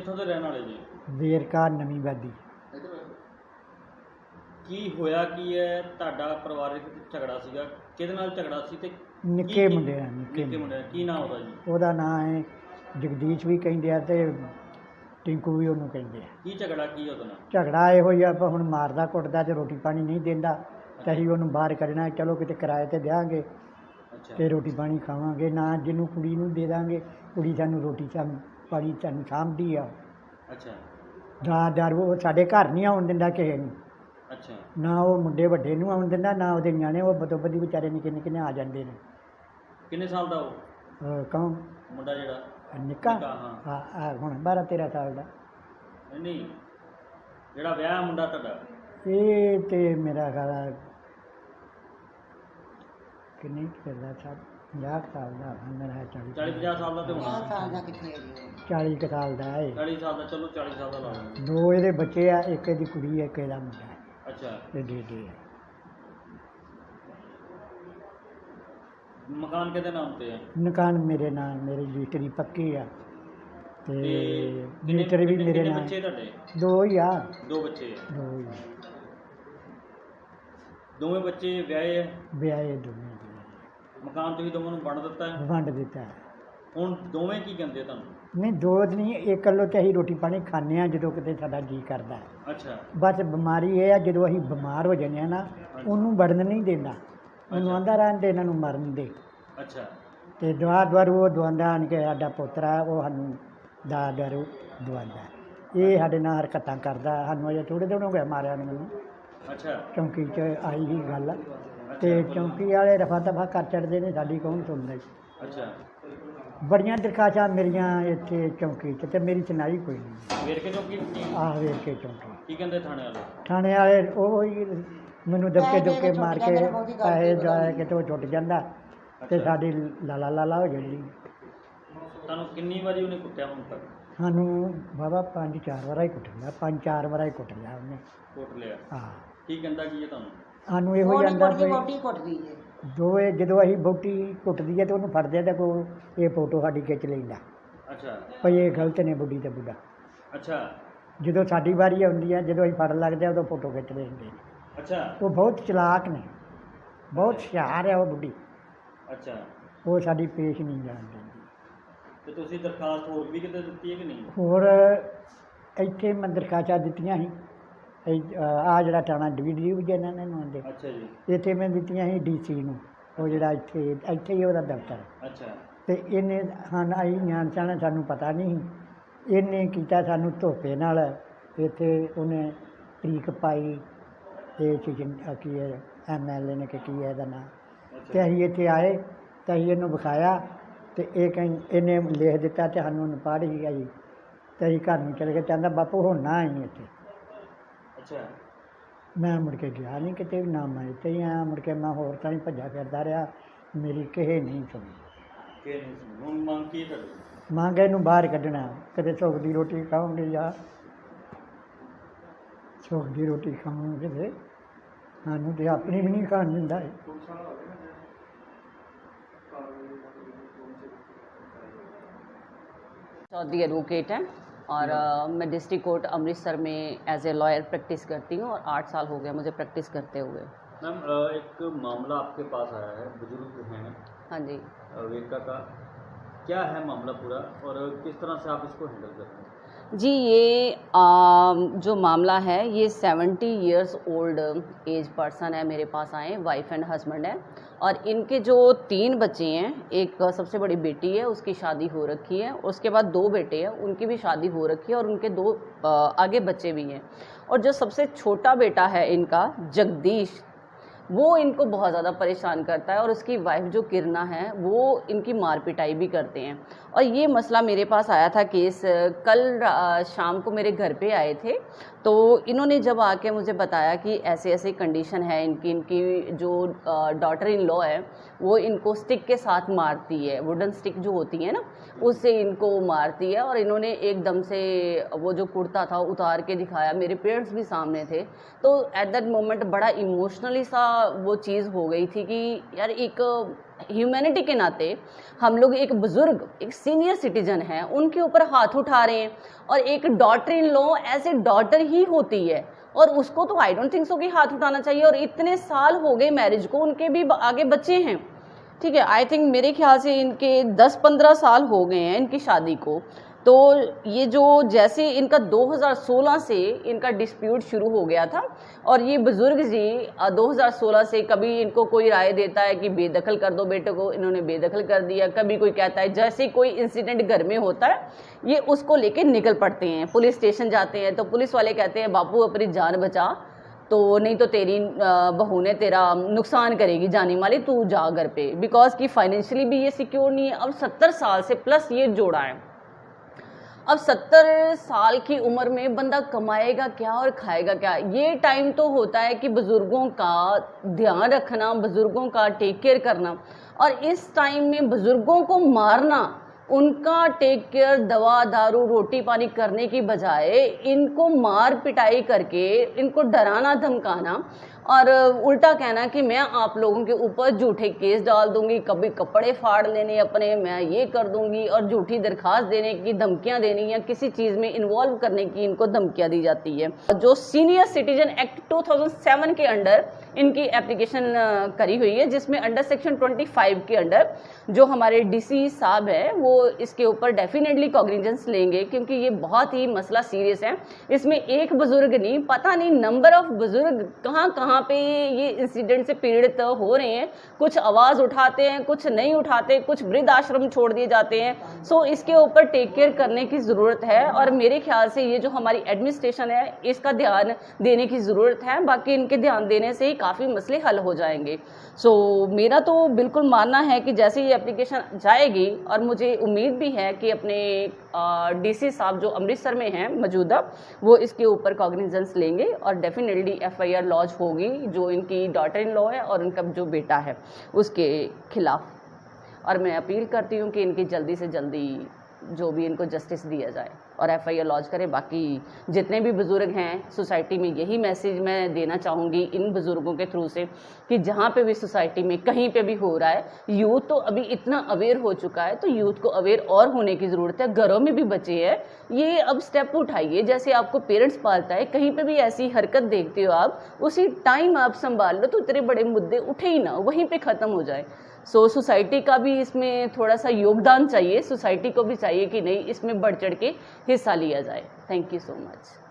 ਕਿੱਥੋਂ ਦੇ ਰਹਿਣ ਵਾਲੇ ਜੀ? ਵੇਰਕਾ ਨਵੀਂ ਵਾਦੀ। ਕੀ ਹੋਇਆ ਕੀ ਹੈ? ਤੁਹਾਡਾ ਪਰਿਵਾਰਿਕ ਝਗੜਾ ਸੀਗਾ, ਕਿਹਦੇ ਨਾਲ ਝਗੜਾ ਸੀ ਤੇ ਨਿੱਕੇ ਮੁੰਡੇ ਆ, ਨਿੱਕੇ ਮੁੰਡੇ ਕੀ ਨਾਮ ਉਹਦਾ ਜੀ? ਉਹਦਾ ਨਾਂ ਹੈ ਜਗਦੀਸ਼ ਵੀ ਕਹਿੰਦੇ ਆ ਤੇ ਟਿੰਕੂ ਵੀ ਉਹਨੂੰ ਕਹਿੰਦੇ ਆ। ਕੀ ਝਗੜਾ ਕੀ ਉਹਦੇ ਨਾਲ? ਝਗੜਾ ਇਹੋ ਹੀ ਆ ਵੀ ਹੁਣ ਮਾਰਦਾ ਕੁੱਟਦਾ ਤੇ ਰੋਟੀ ਪਾਣੀ ਨਹੀਂ ਦਿੰਦਾ ਤੇ ਅਸੀਂ ਉਹਨੂੰ ਬਾਹਰ ਕੱਢਣਾ, ਚਲੋ ਕਿਤੇ ਕਿਰਾਏ ਤੇ ਦਿਆਂਗੇ ਤੇ ਰੋਟੀ ਪਾਣੀ ਖਾਵਾਂਗੇ, ਨਾ ਜਿਹਨੂੰ ਕੁੜੀ ਨੂੰ ਦੇ ਦਾਂਗੇ, ਕੁੜੀ ਸਾਨੂੰ ਰੋਟੀ ਪਾਣੀ ਸਾਨੂੰ ਸਾਂਭਦੀ ਆ। ਅੱਛਾ। ਦਾਦਰ ਉਹ ਸਾਡੇ ਘਰ ਨਹੀਂ ਆਉਣ ਦਿੰਦਾ ਕਿਸੇ ਨੂੰ। ਅੱਛਾ। ਨਾ ਉਹ ਮੁੰਡੇ ਵੱਡੇ ਨੂੰ ਆਉਣ ਦਿੰਦਾ, ਨਾ ਉਹਦੇ ਨਿਆਣੇ, ਉਹ ਬਦੋ ਬਦੀ ਵਿਚਾਰੇ ਨਿੱਕੇ ਨਿੱਕੇ ਆ ਜਾਂਦੇ ਨੇ। ਕਿੰਨੇ ਸਾਲ ਦਾ ਉਹ ਕੌਣ ਮੁੰਡਾ ਜਿਹੜਾ ਨਿੱਕਾ? ਹਾਂ ਹਾਂ ਹੁਣ 12-13 ਸਾਲ ਦਾ। ਨਹੀਂ, ਜਿਹੜਾ ਵਿਆਹ ਮੁੰਡਾ ਤੁਹਾਡਾ ਇਹ ਤੇ ਮੇਰਾ ਖਿਆਲ ਕਿੰਨੇ ਕਰਦਾ ਸਾਲ 50 ਸਾਲ ਦਾ ਮੇਰਾ 40-50 ਸਾਲ ਦਾ ਤੇ ਹੋਣਾ। 40 ਕੁ ਸਾਲ ਦਾ ਹੈ। 40 ਸਾਲ ਦਾ, ਚਲੋ 40 ਸਾਲ ਦਾ ਲਾ ਲਓ। 2 ਇਹਦੇ ਬੱਚੇ ਆ, ਇੱਕ ਇਹਦੀ ਕੁੜੀ ਹੈ, ਇੱਕ ਇਹਦਾ ਮੁੰਡਾ ਹੈ। ਅੱਛਾ। ਇਹ ਦੇ ਮਕਾਨ ਕਿਹਦੇ ਨਾਮ ਤੇ ਹੈ? ਮਕਾਨ ਮੇਰੇ ਨਾਮ, ਮੇਰੀ ਰਜਿਸਟਰੀ ਪੱਕੀ ਆ ਤੇ ਰਜਿਸਟਰੀ ਵੀ ਮੇਰੇ ਨਾਮ। ਬੱਚੇ ਤੁਹਾਡੇ? 2 ਹੀ ਆ। 2 ਬੱਚੇ ਆ? 2 ਹੀ। ਦੋਵੇਂ ਬੱਚੇ ਵਿਆਹੇ ਹੈ? ਵਿਆਹੇ ਦੋਵੇਂ। ਮਕਾਨ ਤੁਸੀਂ ਦੋਵਾਂ ਨੂੰ ਵੰਡ ਦਿੱਤਾ ਹੈ? ਵੰਡ ਦਿੱਤਾ। ਹੁਣ ਦੋਵੇਂ ਕੀ ਕਹਿੰਦੇ ਤੁਹਾਨੂੰ? ਨਹੀਂ, 2 ਨਹੀਂ, ਇੱਕ ਵੱਲੋਂ ਤੇ ਅਸੀਂ ਰੋਟੀ ਪਾਣੀ ਖਾਂਦੇ ਹਾਂ ਜਦੋਂ ਕਿਤੇ ਸਾਡਾ ਜੀ ਕਰਦਾ। ਅੱਛਾ। ਬਸ ਬਿਮਾਰੀ ਇਹ ਆ, ਜਦੋਂ ਅਸੀਂ ਬਿਮਾਰ ਹੋ ਜਾਂਦੇ ਹਾਂ ਨਾ, ਉਹਨੂੰ ਵੜਨ ਨਹੀਂ ਦਿੰਦਾ, ਉਹਨੂੰ ਆਂਦਾ ਰਹਿਣ ਦੇ, ਇਹਨਾਂ ਨੂੰ ਮਰਨ ਦੇ। ਅੱਛਾ। ਤੇ ਦੁਆਰ ਉਹ ਦਵਾਉਂਦਾ ਆਣ ਕੇ, ਸਾਡਾ ਪੋਤਰਾ ਉਹ ਸਾਨੂੰ ਦਾਰੂ ਦਵਾਉਂਦਾ, ਇਹ ਸਾਡੇ ਨਾਲ ਹਰਕਤਾਂ ਕਰਦਾ। ਸਾਨੂੰ ਅਜੇ ਥੋੜ੍ਹੇ ਦਿਨ ਹੋ ਗਏ ਮਾਰਿਆ ਨੂੰ ਮੈਨੂੰ। ਅੱਛਾ। ਚੌਂਕੀ 'ਚ ਆਈ ਹੀ ਗੱਲ ਤੇ ਚੌਂਕੀ ਵਾਲੇ ਰਫਾ ਦਫਾ ਕਰ ਚੜਦੇ ਨੇ, ਸਾਡੀ ਕੌਣ ਸੁਣਦਾ ਜੀ। ਅੱਛਾ। ਬੜੀਆਂ ਦਰਖਾਸਤਾਂ ਮੇਰੀਆਂ ਇੱਥੇ ਚੌਂਕੀ 'ਚ ਤੇ ਮੇਰੀ ਸੁਣਾਈ ਕੋਈ ਨਹੀਂ। ਵੇਰਕੇ ਚੌਂਕੀ ਦਿੱਤੀ? ਆਹ ਵੇਰਕੇ ਚੌਂਕੀ। ਕੀ ਕਹਿੰਦੇ ਥਾਣੇ ਵਾਲੇ? ਥਾਣੇ ਵਾਲੇ ਉਹ ਹੀ ਮੈਨੂੰ ਦਬਕੇ ਮਾਰ ਕੇ ਪੈਸੇ ਜਾ ਕੇ ਤੇ ਉਹ ਛੁੱਟ ਜਾਂਦਾ ਤੇ ਸਾਡੀ ਲਾਲਾ ਹੋ ਜਾਂਦੀ। ਤੁਹਾਨੂੰ ਕਿੰਨੀ ਵਾਰੀ ਉਹਨੇ ਕੁੱਟਿਆ ਹੁਣ ਤੱਕ? ਸਾਨੂੰ ਬਾਬਾ 5-4 ਵਾਰਾ ਹੀ ਕੁੱਟ ਲਿਆ, 5-4 ਵਾਰਾ ਹੀ ਕੁੱਟ ਲਿਆ ਉਹਨੇ। ਕੁੱਟ ਲਿਆ? ਹਾਂ। ਕੀ ਕਹਿੰਦਾ ਕੀ ਹੈ ਤੁਹਾਨੂੰ? ਸਾਨੂੰ ਇਹੋ ਜਾਂਦਾ ਵੀ ਕੁੱਟਦੀ ਹੈ ਦੋਏ, ਜਦੋਂ ਅਸੀਂ ਬੋਟੀ ਕੁੱਟਦੀ ਹੈ ਤੇ ਉਹਨੂੰ ਫੜਦੇ ਆ ਤੇ ਕੋ ਇਹ ਫੋਟੋ ਸਾਡੀ ਖਿੱਚ ਲੈਂਦਾ। ਅੱਛਾ। ਭਈ ਇਹ ਗਲਤ ਨੇ ਬੁੱਢੀ ਤੇ ਬੁੱਢਾ। ਅੱਛਾ। ਜਦੋਂ ਸਾਡੀ ਵਾਰੀ ਆਉਂਦੀ ਹੈ, ਜਦੋਂ ਅਸੀਂ ਫੜ ਲੱਗਦੇ ਆ ਉਦੋਂ ਫੋਟੋ ਖਿੱਚ ਲੈਂਦੇ। ਅੱਛਾ। ਉਹ ਬਹੁਤ ਚਲਾਕ ਨੇ, ਬਹੁਤ ਹੁਸ਼ਿਆਰ ਹੈ ਉਹ ਬੁੱਢੀ। ਅੱਛਾ। ਉਹ ਸਾਡੀ ਪੇਸ਼ ਨਹੀਂ ਜਾਣ ਦਿੰਦੀ। ਤੇ ਤੁਸੀਂ ਦਰਖਾਸਤ ਹੋਰ ਵੀ ਕਿਤੇ ਦਿੱਤੀ ਹੈ ਕਿ ਨਹੀਂ? ਹੋਰ ਇੱਥੇ ਮੈਂ ਦਰਖਾਸਤਾਂ ਦਿੱਤੀਆਂ ਸੀ, ਆ ਜਿਹੜਾ ਥਾਣਾ ਡਿਵੀਜ਼ਨ ਇਹਨਾਂ ਨੇ ਆਉਂਦੇ। ਅੱਛਾ ਜੀ। ਇੱਥੇ ਮੈਂ ਦਿੱਤੀਆਂ ਸੀ DC ਨੂੰ, ਉਹ ਜਿਹੜਾ ਇੱਥੇ ਹੀ ਉਹਦਾ ਦਫ਼ਤਰ। ਅੱਛਾ। ਤੇ ਇਹਨੇ ਅਸੀਂ ਨਿਆਣ ਸਾਨੂੰ ਪਤਾ ਨਹੀਂ, ਇਹਨੇ ਕੀਤਾ ਸਾਨੂੰ ਧੋਖੇ ਨਾਲ। ਇੱਥੇ ਉਹਨੇ ਤਰੀਕ ਪਾਈ ਤੇ ਕੀ ਹੈ MLA ਨੇ ਕਿ ਕੀ ਹੈ ਇਹਦਾ ਨਾਂ, ਤੇ ਅਸੀਂ ਇੱਥੇ ਆਏ ਤੇ ਅਸੀਂ ਇਹਨੂੰ ਵਿਖਾਇਆ ਤੇ ਇਹਨੇ ਲਿਖ ਦਿੱਤਾ ਤੇ ਸਾਨੂੰ ਅਨਪੜ੍ਹ ਸੀਗਾ ਜੀ, ਤੇ ਅਸੀਂ ਘਰ ਨੂੰ ਚਲੇ ਗਏ। ਕਹਿੰਦਾ ਬਾਪੂ ਹੁਣ ਨਾ ਆਈ ਇੱਥੇ। ਅੱਛਾ। ਮੈਂ ਮੁੜ ਕੇ ਗਿਆ ਨਹੀਂ ਕਿਤੇ ਵੀ, ਨਾ ਮੈਂ ਇੱਥੇ ਹੀ ਆਇਆ। ਮੁੜ ਕੇ ਮੈਂ ਹੋਰ ਤਾਂ ਹੀ ਭੱਜਾ ਫਿਰਦਾ ਰਿਹਾ, ਮੇਰੀ ਕਿਸੇ ਨਹੀਂ ਸੁਣੀ। ਹੁਣ ਮੰਗ ਕੀ ਤੁਹਾਡੀ? ਮੰਗ ਇਹਨੂੰ ਬਾਹਰ ਕੱਢਣਾ, ਕਦੇ ਸੁੱਖ ਦੀ ਰੋਟੀ ਖਾਵਾਂਗੇ ਜਾਂ ਸੁੱਖ ਦੀ ਰੋਟੀ ਖਾਵਾਂਗੇ ਕਿਤੇ, ਸਾਨੂੰ ਤੇ ਆਪਣੀ ਵੀ ਨਹੀਂ ਖਾਣ ਦਿੰਦਾ। चौधरी एडवोकेट हैं और मैं डिस्ट्रिक्ट कोर्ट अमृतसर में एज ए लॉयर प्रैक्टिस करती हूँ और 8 साल हो गए मुझे प्रैक्टिस करते हुए। मैम, एक मामला आपके पास आया है, बुजुर्ग हैं? हाँ जी। वेरका का क्या है मामला पूरा और किस तरह से आप इसको हैंडल करते हैं? जी, ये जो मामला है ये 70 इयर्स ओल्ड एज पर्सन है, मेरे पास आए, वाइफ एंड हस्बैंड है और इनके जो 3 बच्चे हैं, एक सबसे बड़ी बेटी है उसकी शादी हो रखी है, उसके बाद 2 बेटे हैं उनकी भी शादी हो रखी है और उनके 2 आगे बच्चे भी हैं। और जो सबसे छोटा बेटा है इनका जगदीश, वो इनको बहुत ज़्यादा परेशान करता है और उसकी वाइफ जो किरना है वो इनकी मार पिटाई भी करते हैं। और ये मसला मेरे पास आया था केस, कल शाम को मेरे घर पे आए थे, तो इन्होंने जब आके मुझे बताया कि ऐसे ऐसे कंडीशन है इनकी जो डॉटर इन लॉ है वो इनको स्टिक के साथ मारती है, वुडन स्टिक जो होती है ना उससे इनको मारती है। और इन्होंने एकदम से वो जो कुर्ता था उतार के दिखाया, मेरे पेरेंट्स भी सामने थे, तो एट दैट मोमेंट बड़ा इमोशनली सा वो चीज़ हो गई थी कि यार एक ह्यूमैनिटी के नाते हम लोग एक बुज़ुर्ग, एक सीनियर सिटीजन है, उनके ऊपर हाथ उठा रहे हैं। और एक डॉटर इन लॉ ऐसे डॉटर ही होती है और उसको तो आई डोंट थिंक सो कि हाथ उठाना चाहिए। और इतने साल हो गए मैरिज को, उनके भी आगे बच्चे हैं, ठीक है। आई थिंक मेरे ख्याल से इनके 10-15 साल हो गए हैं इनकी शादी को। तो ये जो जैसे इनका 2016 से इनका डिस्प्यूट शुरू हो गया था और ये बुज़ुर्ग जी 2016 से कभी इनको कोई राय देता है कि बेदखल कर दो बेटे को, इन्होंने बेदखल कर दिया। कभी कोई कहता है, जैसे कोई इंसिडेंट घर में होता है ये उसको लेके निकल पड़ते हैं, पुलिस स्टेशन जाते हैं। तो पुलिस वाले कहते हैं बापू अपनी जान बचा, तो नहीं तो तेरी बहू ने तेरा नुकसान करेगी जाने वाली, तू जा घर पे, बिकॉज कि फाइनेंशियली भी ये सिक्योर नहीं है। अब 70 साल से प्लस ये जोड़ा है। अब 70 साल की उम्र में बंदा कमाएगा क्या और खाएगा क्या? ये टाइम तो होता है कि बुज़ुर्गों का ध्यान रखना, बुज़ुर्गों का टेक केयर करना। और इस टाइम में बुज़ुर्गों को मारना, उनका टेक केयर, दवा दारू रोटी पानी करने की बजाय इनको मार पिटाई करके इनको डराना धमकाना और उल्टा कहना कि मैं आप लोगों के ऊपर झूठे केस डाल दूंगी, कभी कपड़े फाड़ लेने अपने, मैं ये कर दूंगी, और झूठी दरखास्त देने की धमकियां देनी या किसी चीज़ में इन्वॉल्व करने की इनको धमकियां दी जाती है। जो सीनियर सिटीजन एक्ट 2007 के अंडर इनकी एप्लीकेशन करी हुई है, जिसमें अंडर सेक्शन 25 के अंडर जो हमारे डीसी साहब है वो इसके ऊपर डेफिनेटली कॉग्निजेंस लेंगे, क्योंकि ये बहुत ही मसला सीरियस है। इसमें एक बुजुर्ग नहीं, पता नहीं नंबर ऑफ बुजुर्ग कहाँ कहाँ पे ये इंसिडेंट से पीड़ित हो रहे हैं। कुछ आवाज़ उठाते हैं, कुछ नहीं उठाते, कुछ वृद्ध आश्रम छोड़ दिए जाते हैं। सो इसके ऊपर टेक केयर करने की ज़रूरत है और मेरे ख्याल से ये जो हमारी एडमिनिस्ट्रेशन है इसका ध्यान देने की ज़रूरत है। बाकी इनके ध्यान देने से ही काफ़ी मसले हल हो जाएंगे। सो मेरा तो बिल्कुल मानना है कि जैसे ये एप्लीकेशन जाएगी, और मुझे उम्मीद भी है कि अपने डीसी साहब जो अमृतसर में हैं मौजूदा, वो इसके ऊपर कॉग्निजेंस लेंगे और डेफिनेटली FIR लॉन्च होगी जो इनकी डॉटर इन लॉ है और उनका जो बेटा है उसके खिलाफ। और मैं अपील करती हूँ कि इनकी जल्दी से जल्दी जो भी इनको जस्टिस दिया जाए और FIR लॉन्च करें। बाकी जितने भी बुज़ुर्ग हैं सोसाइटी में, यही मैसेज मैं देना चाहूँगी इन बुज़ुर्गों के थ्रू से कि जहाँ पे भी सोसाइटी में कहीं पे भी हो रहा है, यूथ तो अभी इतना अवेयर हो चुका है, तो यूथ को अवेयर और होने की ज़रूरत है। घरों में भी बच्चे हैं, ये अब स्टेप उठाइए। जैसे आपको पेरेंट्स पालता है, कहीं पर भी ऐसी हरकत देखते हो आप, उसी टाइम आप संभाल लो तो इतने बड़े मुद्दे उठे ही ना, वहीं पर ख़त्म हो जाए। सो सोसाइटी का भी इसमें थोड़ा सा योगदान चाहिए, सोसाइटी को भी चाहिए कि नहीं इसमें बढ़ चढ़ के हिस्सा लिया जाए। Thank you so much.